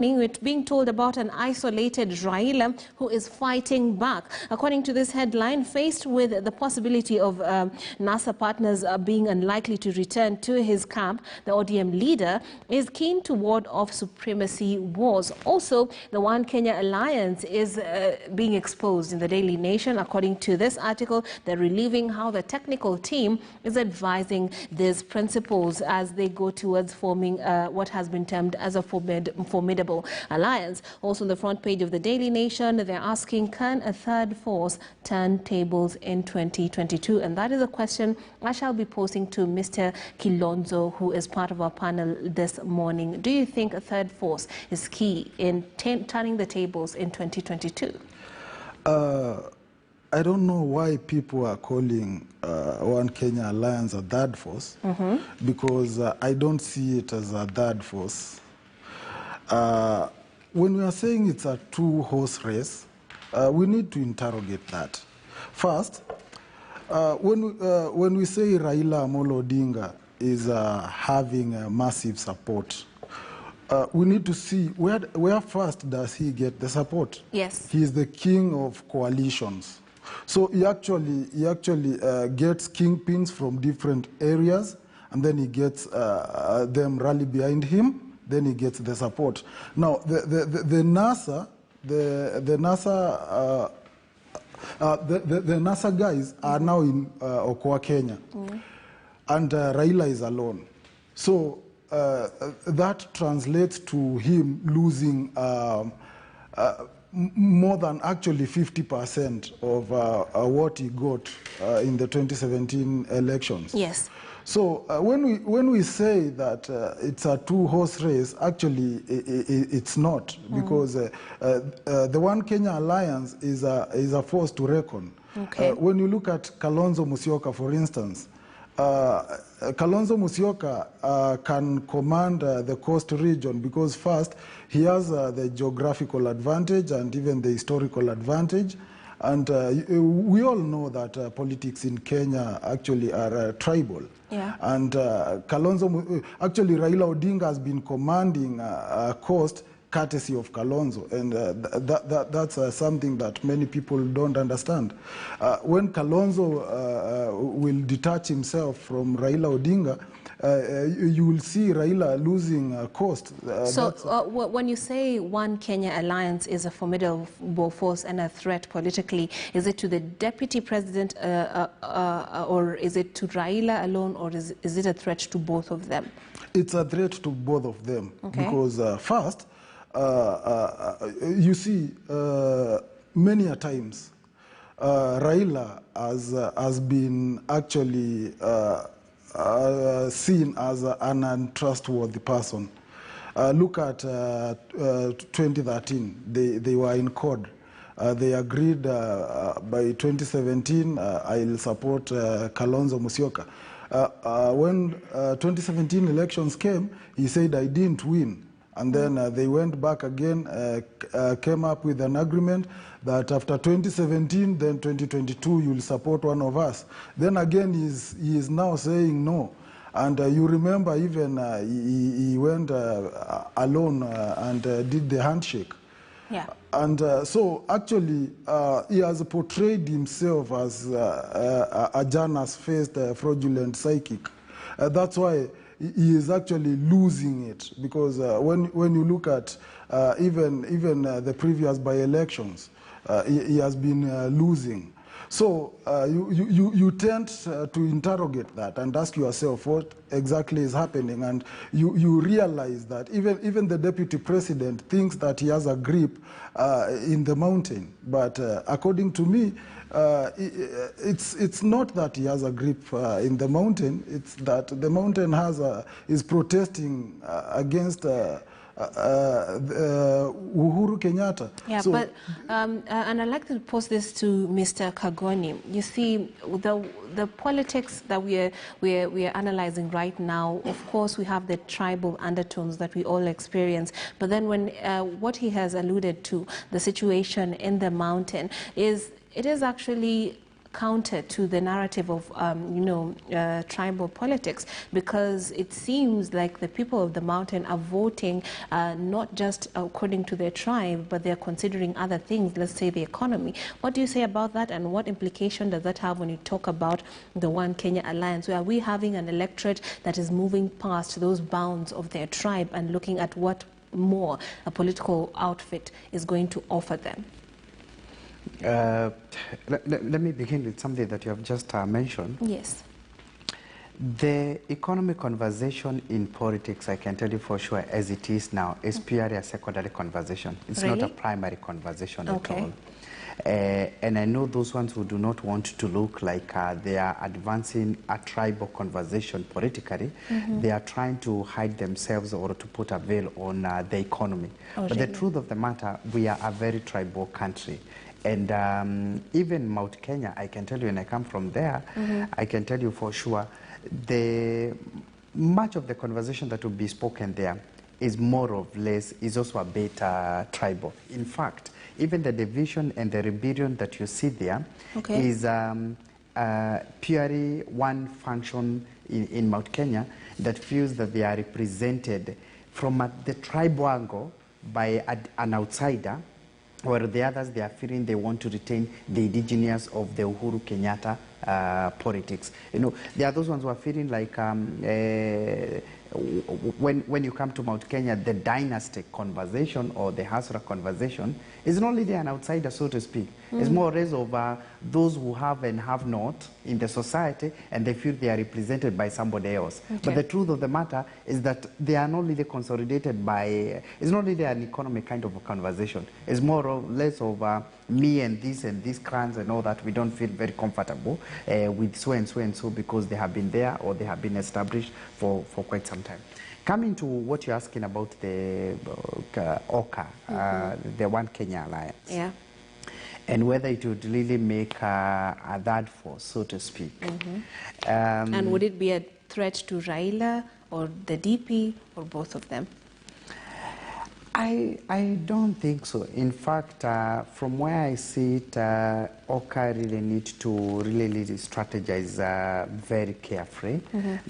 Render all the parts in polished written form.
We're being told about an isolated Raila who is fighting back. According to this headline, faced with the possibility of NASA partners being unlikely to return to his camp, the ODM leader is keen to ward off supremacy wars. Also, the One Kenya Alliance is being exposed in the Daily Nation. According to this article, they're relieving how the technical team is advising these principles as they go towards forming what has been termed as a formidable alliance. Also on the front page of the Daily Nation, they're asking, can a third force turn tables in 2022? And that is a question I shall be posing to Mr. Kilonzo, who is part of our panel this morning. Do you think a third force is key in turning the tables in 2022? I don't know why people are calling One Kenya Alliance a third force, because I don't see it as a third force. When we are saying it's a two-horse race, we need to interrogate that. First, when we say Raila Amolo Odinga is having massive support, we need to see where first does he get the support? Yes. He is the king of coalitions. So he actually gets kingpins from different areas, and then he gets them rally behind him. Then he gets the support. Now, the NASA guys are now in Okoa, Kenya, and Raila is alone. So that translates to him losing more than actually 50% of what he got in the 2017 elections. Yes. So when we say that it's a two-horse race, actually it's not, because the One Kenya Alliance is a force to reckon. Okay. When you look at Kalonzo Musyoka, for instance, Kalonzo Musyoka can command the coast region because first he has the geographical advantage and even the historical advantage. And we all know that politics in Kenya actually are tribal. Yeah. And actually Raila Odinga has been commanding coast courtesy of Kalonzo, and that's something that many people don't understand. When Kalonzo will detach himself from Raila Odinga, you will see Raila losing cost. So when you say One Kenya Alliance is a formidable force and a threat politically, is it to the deputy president or is it to Raila alone, or is it a threat to both of them? It's a threat to both of them. Okay. Because first, you see, many a times, Raila has been actually seen as an untrustworthy person. Look at 2013, they were in CORD. They agreed by 2017, I'll support Kalonzo Musyoka. When 2017 elections came, he said, I didn't win. And then they went back again, came up with an agreement that after 2017, then 2022, you'll support one of us. Then again, he is now saying no. And you remember even he went alone and did the handshake. Yeah. And so actually, he has portrayed himself as a Janus-faced fraudulent psychic. That's why he is actually losing it, because when you look at even the previous by-elections, he has been losing. So you tend to interrogate that and ask yourself what exactly is happening, and you realize that even the deputy president thinks that he has a grip in the mountain, but according to me, it's not that he has a grip in the mountain. It's that the mountain is protesting against Uhuru Kenyatta. Yeah, so, but and I'd like to pose this to Mr. Kagoni. You see, the politics that we are analyzing right now, of course, we have the tribal undertones that we all experience. But then when what he has alluded to, the situation in the mountain, it is actually counter to the narrative of, tribal politics, because it seems like the people of the mountain are voting not just according to their tribe, but they're considering other things, let's say the economy. What do you say about that, and what implication does that have when you talk about the One Kenya Alliance? Are we having an electorate that is moving past those bounds of their tribe and looking at what more a political outfit is going to offer them? Let me begin with something that you have just mentioned. Yes. The economic conversation in politics, I can tell you for sure, as it is now, is purely a secondary conversation. It's really? not a primary conversation okay. at all. And I know those ones who do not want to look like they are advancing a tribal conversation politically, they are trying to hide themselves or to put a veil on the economy. But the truth of the matter, we are a very tribal country. And even Mount Kenya, I can tell you, and I come from there, I can tell you for sure, much of the conversation that will be spoken there is more or less, is also a bit tribal. In fact, even the division and the rebellion that you see there is purely one function in Mount Kenya that feels that they are represented from the tribal angle by an outsider, where the others, they are feeling they want to retain the indigenous of the Uhuru Kenyatta politics. You know, there are those ones who are feeling like when you come to Mount Kenya, the dynastic conversation or the Hasra conversation is not really an outsider, so to speak. It's more or less of those who have and have not in the society, and they feel they are represented by somebody else. But the truth of the matter is that they are not really consolidated by, it's not really an economic kind of a conversation. It's more or less of me and these clans and all that. We don't feel very comfortable with so and so and so because they have been there or they have been established for quite some time. Coming to what you're asking about the OCA, the One Kenya Alliance. Yeah. And whether it would really make a third force, so to speak. And would it be a threat to Raila or the DP or both of them? I don't think so. In fact, from where I see it, OCA really needs to really strategize very carefully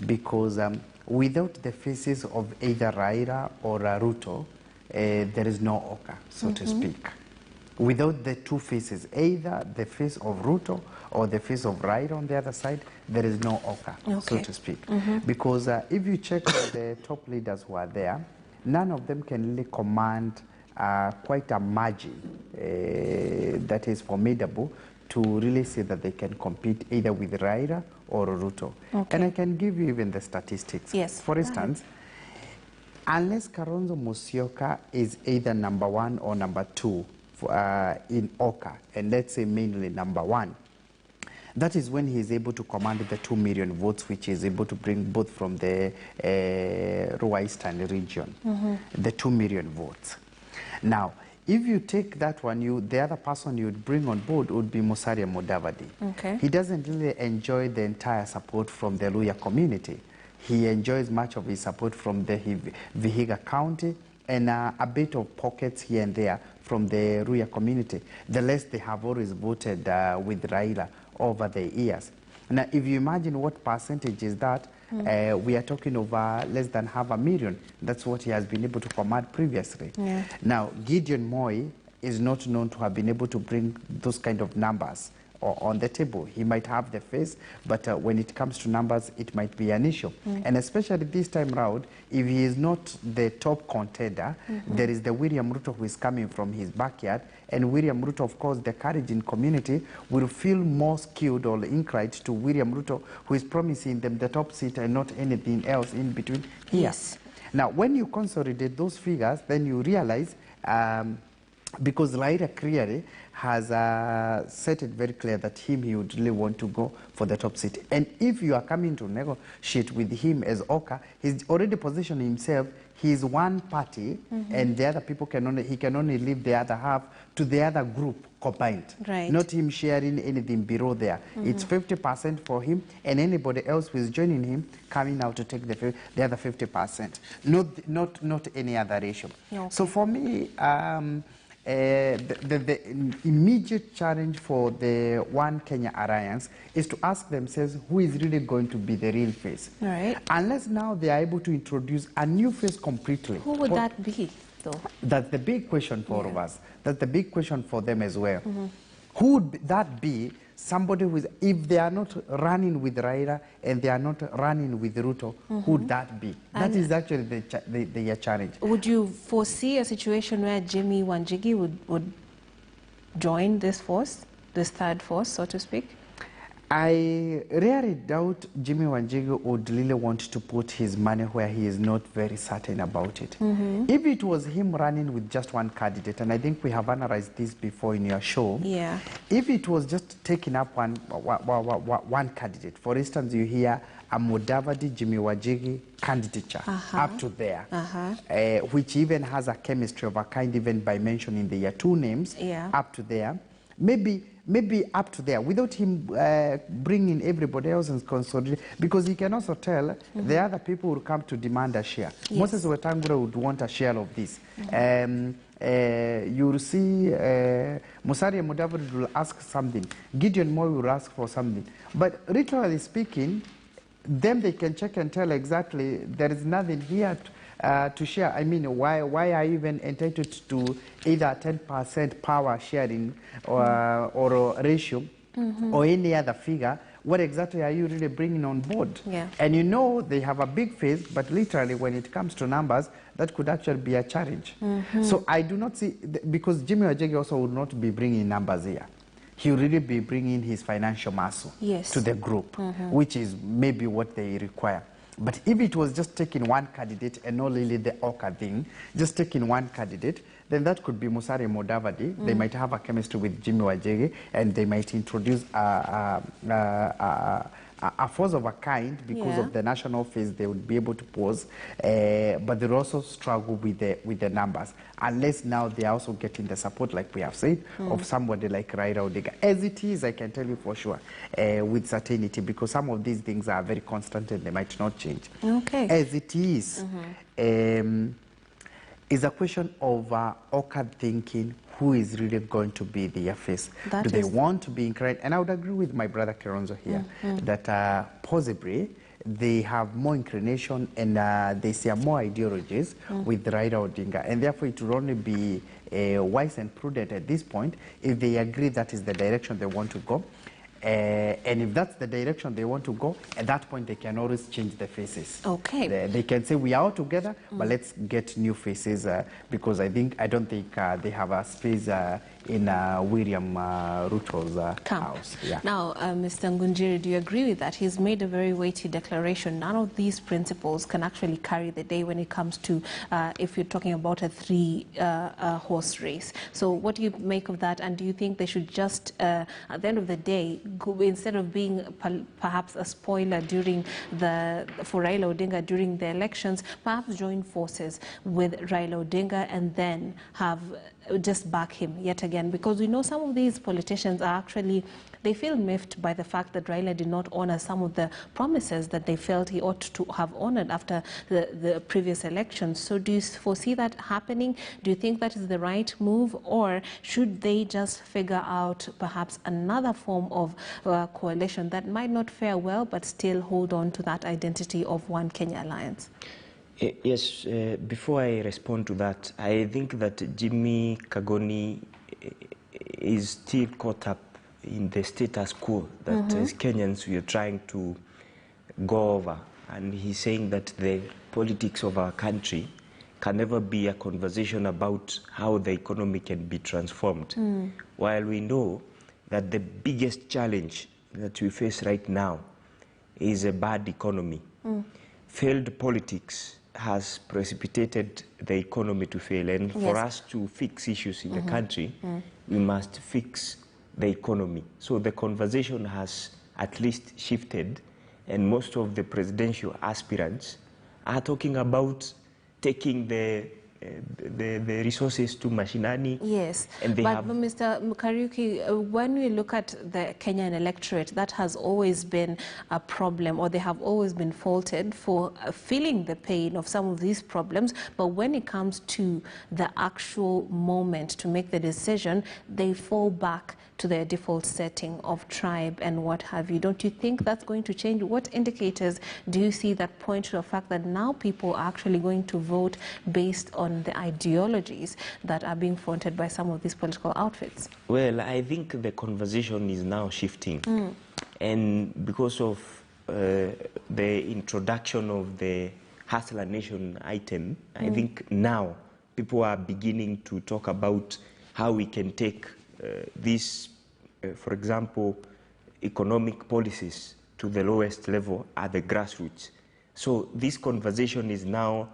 because without the faces of either Raila or Ruto, there is no OCA, so to speak. Without the two faces, either the face of Ruto or the face of Raila on the other side, there is no OCA, so to speak. Because if you check the top leaders who are there, none of them can really command quite a margin that is formidable to really say that they can compete either with Raila or Ruto. And I can give you even the statistics. Yes. For instance, unless Kalonzo Musyoka is either number 1 or number 2 in OCA, and let's say mainly number 1, that is when he is able to command the 2 million votes, which he is able to bring both from the Ruwa Eastern region, the 2 million votes. Now, if you take that one, the other person you would bring on board would be Musalia Mudavadi. He doesn't really enjoy the entire support from the Luhya community. He enjoys much of his support from the Vihiga County and a bit of pockets here and there from the Luhya community. The rest, they have always voted with Raila over the years. Now, if you imagine what percentage is that, we are talking over less than 500,000. That's what he has been able to command previously. Now, Gideon Moi is not known to have been able to bring those kind of numbers on the table. He might have the face, but when it comes to numbers, it might be an issue. And especially this time round, if he is not the top contender, there is the William Ruto who is coming from his backyard, and William Ruto, of course, the Kalenjin community will feel more skewed or inclined to William Ruto, who is promising them the top seat and not anything else in between here. Yes. Now, when you consolidate those figures, then you realize, because Raila clearly has set it very clear that he would really want to go for the top seat. And if you are coming to negotiate with him as OCA, he's already positioned himself. He's one party, and the other people he can only leave the other half to the other group combined. Not him sharing anything below there. It's 50% for him, and anybody else who is joining him coming out to take the other 50%. Not any other ratio. So for me, the immediate challenge for the One Kenya Alliance is to ask themselves who is really going to be the real face. Right. Unless now they are able to introduce a new face completely. Who would that be, though? That's the big question for all of us. That's the big question for them as well. Who would that be? Somebody who is, if they are not running with Raila and they are not running with Ruto, who would that be? That is actually the challenge. Would you foresee a situation where Jimmy Wanjigi would join this force, this third force, so to speak? I really doubt Jimmy Wanjigi would really want to put his money where he is not very certain about it. If it was him running with just one candidate, and I think we have analyzed this before in your show, if it was just taking up one candidate, for instance, you hear a Mudavadi Jimmy Wanjigi candidature up to there, which even has a chemistry of a kind, even by mentioning the two names up to there, maybe up to there, without him bringing everybody else and consolidate, because he can also tell the other people will come to demand a share. Moses Wetangula would want a share of this. You will see Musalia Mudavadi will ask something. Gideon Moi will ask for something. But literally speaking, then they can check and tell exactly there is nothing here to share. I mean, why are you even entitled to either 10% power sharing or a ratio or any other figure? What exactly are you really bringing on board? And you know they have a big face, but literally when it comes to numbers, that could actually be a challenge. So I do not see, because Jimmy Wanjigi also would not be bringing numbers here. He will really be bringing his financial muscle to the group, which is maybe what they require. But if it was just taking one candidate and not really the Oka thing, just taking one candidate, then that could be Musalia Mudavadi. They might have a chemistry with Jimmy Wanjigi, and they might introduce a force of a kind because of the national face they would be able to pose, but they'll also struggle with the numbers, unless now they're also getting the support, like we have said, of somebody like Raila Odinga. As it is, I can tell you for sure, with certainty, because some of these things are very constant and they might not change. As it is, it's a question of Oka thinking who is really going to be their face. Do they want to be inclined? And I would agree with my brother Kilonzo here that possibly they have more inclination and they see more ideologies with Raila Odinga. And therefore it will only be wise and prudent at this point if they agree that is the direction they want to go. And if that's the direction they want to go, at that point they can always change the faces. They can say we are all together, but let's get new faces because I don't think they have a space in William Ruto's house. Now, Mr. Ngunjiri, do you agree with that? He's made a very weighty declaration. None of these principles can actually carry the day when it comes to if you're talking about a three-horse race. So what do you make of that? And do you think they should just, at the end of the day, instead of being perhaps a spoiler for Raila Odinga during the elections, perhaps join forces with Raila Odinga and then just back him yet again? Because we know some of these politicians are actually, they feel miffed by the fact that Raila did not honor some of the promises that they felt he ought to have honored after the previous elections. So do you foresee that happening? Do you think that is the right move, or should they just figure out perhaps another form of coalition that might not fare well but still hold on to that identity of One Kenya Alliance? Yes, before I respond to that, I think that Jimmy Kagoni is still caught up in the status quo that as Kenyans we are trying to go over. And he's saying that the politics of our country can never be a conversation about how the economy can be transformed. While we know that the biggest challenge that we face right now is a bad economy. Failed politics has precipitated the economy to fail, and for us to fix issues in the country, we must fix the economy. So the conversation has at least shifted, and most of the presidential aspirants are talking about taking the the resources to mashinani. Yes, and they but have Mr. Kariuki, when we look at the Kenyan electorate, that has always been a problem, or they have always been faulted for feeling the pain of some of these problems. But when it comes to the actual moment to make the decision, they fall back to their default setting of tribe and what have you. Don't you think that's going to change? What indicators do you see that point to the fact that now people are actually going to vote based on the ideologies that are being fronted by some of these political outfits? Well, I think the conversation is now shifting. And because of the introduction of the Hustler Nation item, I think now people are beginning to talk about how we can take these, for example, economic policies to the lowest level at the grassroots. So this conversation is now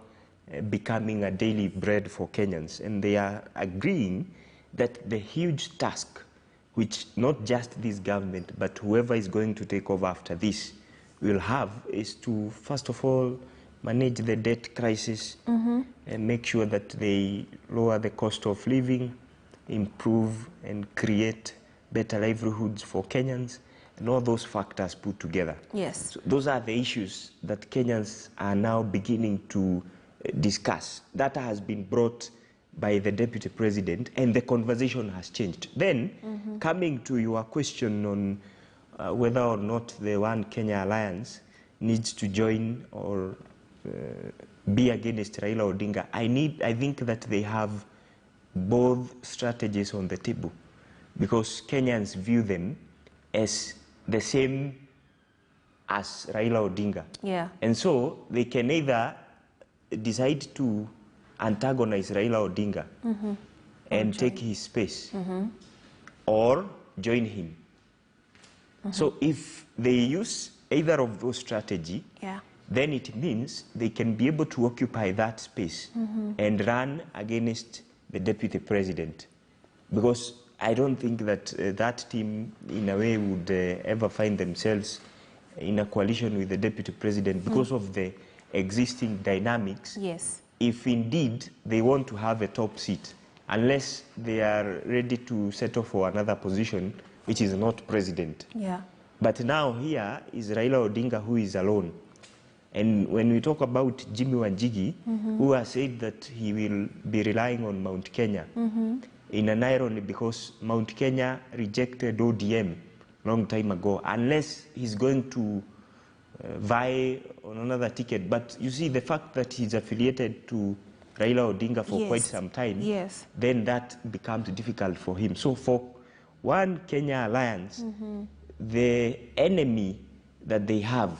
becoming a daily bread for Kenyans, and they are agreeing that the huge task, which not just this government, but whoever is going to take over after this will have, is to, first of all, manage the debt crisis and make sure that they lower the cost of living, improve and create better livelihoods for Kenyans, and all those factors put together. Yes. So those are the issues that Kenyans are now beginning to discuss. That has been brought by the Deputy President, and the conversation has changed. Then, coming to your question on whether or not the One Kenya Alliance needs to join or be against Raila Odinga, I think that they have both strategies on the table, because Kenyans view them as the same as Raila Odinga. Yeah. And so they can either decide to antagonize Raila Odinga and take his space, or join him. So if they use either of those strategies, then it means they can be able to occupy that space and run against the Deputy President. Because I don't think that that team, in a way, would ever find themselves in a coalition with the Deputy President because of the existing dynamics. Yes. If indeed they want to have a top seat, unless they are ready to settle for another position, which is not president. Yeah. But now here is Raila Odinga, who is alone. And when we talk about Jimmy Wanjigi, who has said that he will be relying on Mount Kenya, in an irony because Mount Kenya rejected ODM long time ago, unless he's going to vie on another ticket. But you see, the fact that he's affiliated to Raila Odinga for quite some time, then that becomes difficult for him. So for One Kenya Alliance, the enemy that they have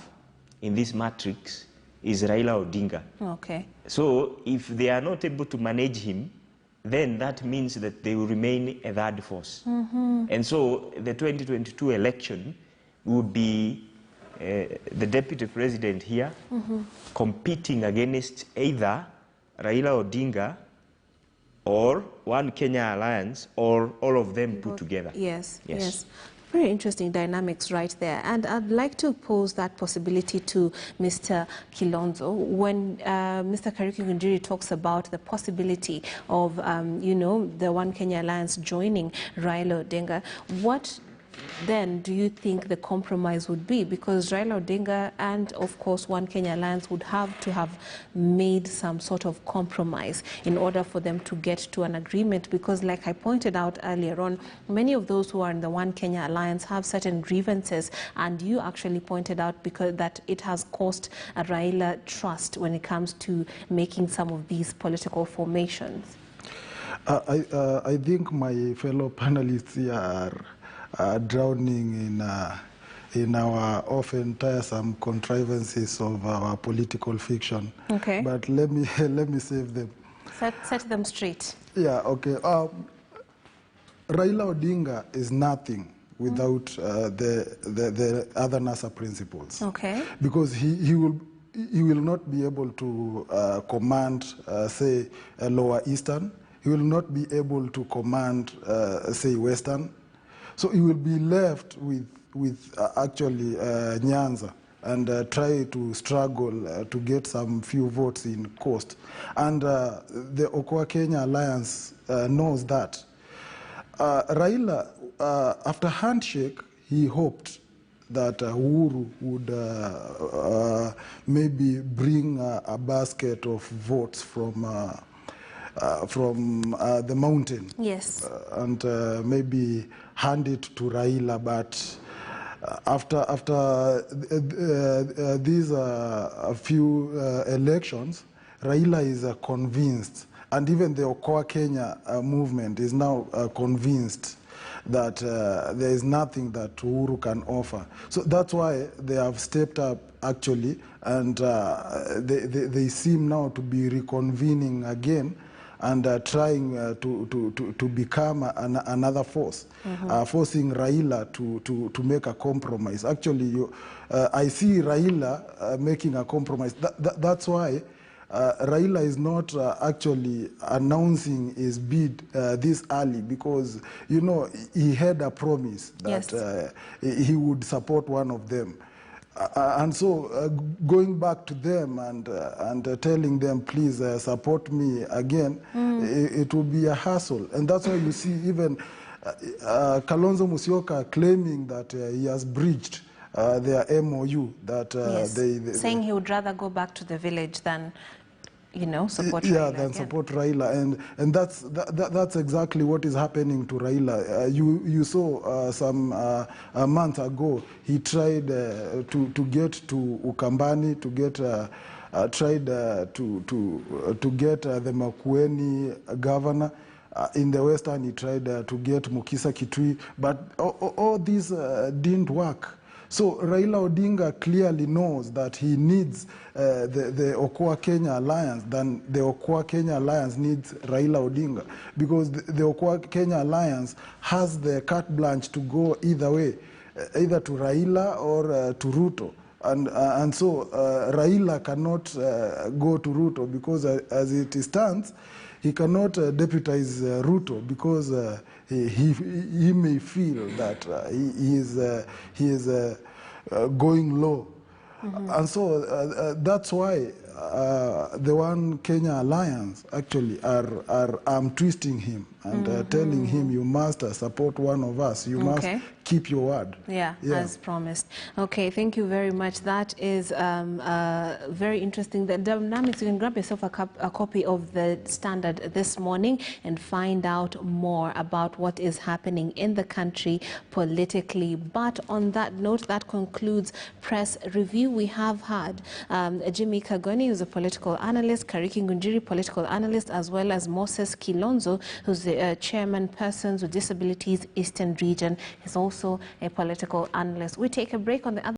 in this matrix is Raila Odinga. Okay. So if they are not able to manage him, then that means that they will remain a third force. And so the 2022 election would be the Deputy President here competing against either Raila Odinga or One Kenya Alliance, or all of them put together. Yes. Very interesting dynamics right there. And I'd like to pose that possibility to Mr. Kilonzo. When Mr. Kariuki Ngunjiri talks about the possibility of, the One Kenya Alliance joining Raila Odinga, what then do you think the compromise would be? Because Raila Odinga and, of course, One Kenya Alliance would have to have made some sort of compromise in order for them to get to an agreement. Because, like I pointed out earlier on, many of those who are in the One Kenya Alliance have certain grievances, and you actually pointed out because that it has cost Raila trust when it comes to making some of these political formations. I think my fellow panelists here are drowning in our often tiresome contrivances of our political fiction. Okay. But let me save them. Set them straight. Yeah. Okay. Raila Odinga is nothing without the other NASA principles. Okay. Because he will not be able to command, say, Lower Eastern. He will not be able to command, say, Western. So he will be left with actually Nyanza, and try to struggle to get some few votes in Coast. And the Okoa Kenya Alliance knows that. Raila, after handshake, he hoped that Uhuru would maybe bring a basket of votes from the mountain. Yes. And maybe hand it to Raila, but after these a few elections, Raila is convinced, and even the Okoa Kenya movement is now convinced that there is nothing that Uhuru can offer. So that's why they have stepped up actually, and they seem now to be reconvening again and trying to become another force, forcing Raila to make a compromise. Actually, I see Raila making a compromise. That's why Raila is not actually announcing his bid this early, because, you know, he had a promise that he would support one of them. And so going back to them and telling them, please support me again, it will be a hassle. And that's why you see even Kalonzo Musyoka claiming that he has breached their MOU, that they saying he would rather go back to the village than, you know, support Raila. Yeah, than support Raila, and that's exactly what is happening to Raila. You saw some a month ago he tried to get to Ukambani, to get tried to get the Makueni governor. In the western, he tried to get Mukisa Kitui, but all these didn't work. So Raila Odinga clearly knows that he needs the Okoa Kenya Alliance, than the Okoa Kenya Alliance needs Raila Odinga, because the Okoa Kenya Alliance has the carte blanche to go either way, either to Raila or to Ruto. And so Raila cannot go to Ruto, because as it stands, he cannot deputize Ruto, because he may feel that he is going low. And so that's why the One Kenya Alliance actually are twisting him and telling him, you must support one of us. You must keep your word. Yeah, as promised. Okay, thank you very much. That is very interesting. The dynamics, you can grab yourself a copy of the Standard this morning and find out more about what is happening in the country politically. But on that note, that concludes Press Review. We have had Jimmy Kagoni, who's a political analyst, Kariki Ngunjiri, political analyst, as well as Moses Kilonzo, who's the chairman, Persons with Disabilities Eastern Region. He's also a political analyst. We take a break. On the other